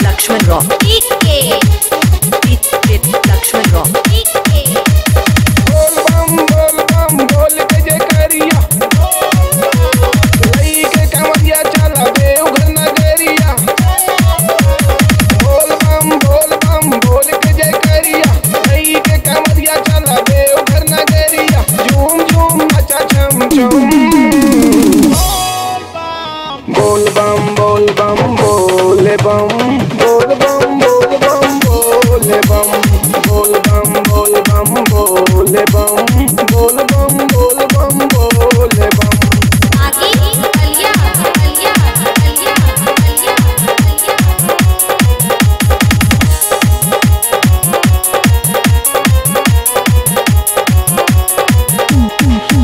Lakshman Rock. Lakshman Rock. बोल बम बोल के जय करिया, लई के कमरिया चला देवघर नगरिया। बोल बम बोल के जय करिया, लई के कमरिया चला देवघर नगरिया। झूम झूम मचा छम छम। बोल बम बोले बम, बोल बम बोले बम, बोल बम बोले बम, बोल बम बोले बम, बोल बम बोले बम। आगे अलिया अलिया अलिया अलिया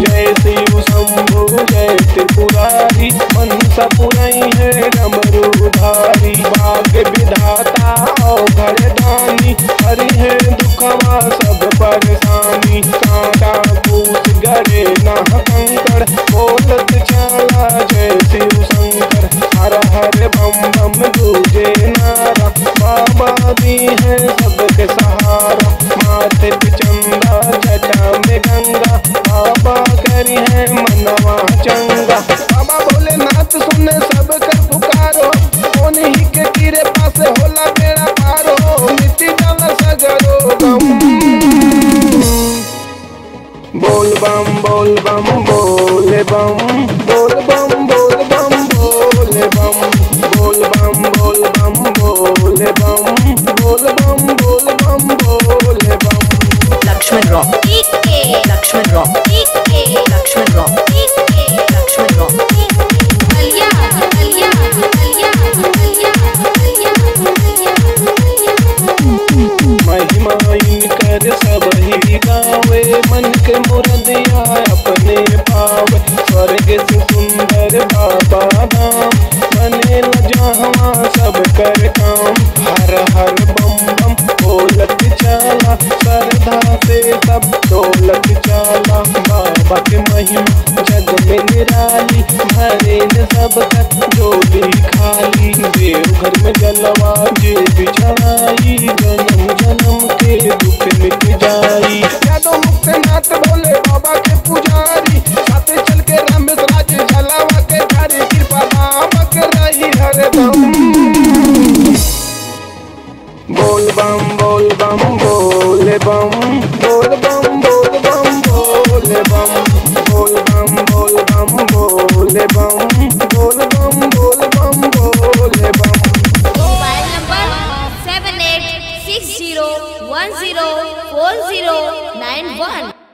जय शिव शंभु जय त्रिपुरारी, मनसा पुरई है डमरूधारी। भाग्य विधाता और घरदानी, हरि है दुखवा सब परेशानी। कांटा पूछ गरे ना कंकड़, बोलत चला जय शिव शंकर। हर हर बम बम दूजे नारा, बाबा भी है सबके सहारा। माथे पे चंदा जटा में गंगा, बाबा करी है मनवा चंगा। बाबा भोलेनाथ सुने सब कर पुकारो, उन्हीं के तीरे पास होला बेड़ा पारो। मिट्टी डाला सगरो गम। बोल बम बोले बम, बोल बम बोले बम, बोल बम बोले बम, बोल बम बोले बम, बोले बम, बोल बम बोले बम, बोले बम। Lakshman Rock. Lakshman Rock. Lakshman Rock. Lakshman Rock. अलिया अलिया अलिया अलिया अलिया महिमा इनकर सब ही गावे, मन के मुरदिया अपने पावे। स्वर्ग से सुंदर बाबा धाम, बने न जहाँ सब कर काम। हर हर बम बम बोलत चला, श्रद्धा से सब दौलत चला। बाबा के महिमा जग में निराली, भरे न सब कर जोली खाली। देवघर में जलवा जे बिछाई, जन्म जन्म के दुख मिट जाई। यादव मुक्तनाथ भोले बाबा के पुजारी, साथे चल के रमेश राज झलावा के धारी। कृपा बाबा के रही हरदम। बोल बम बोले बम, बोले बम बोले बम, बोल बम बोले बम, बोल बम बोले बम, बोले बम, बोल बम बोले बम, बोले बम। Mobile number 7860104091।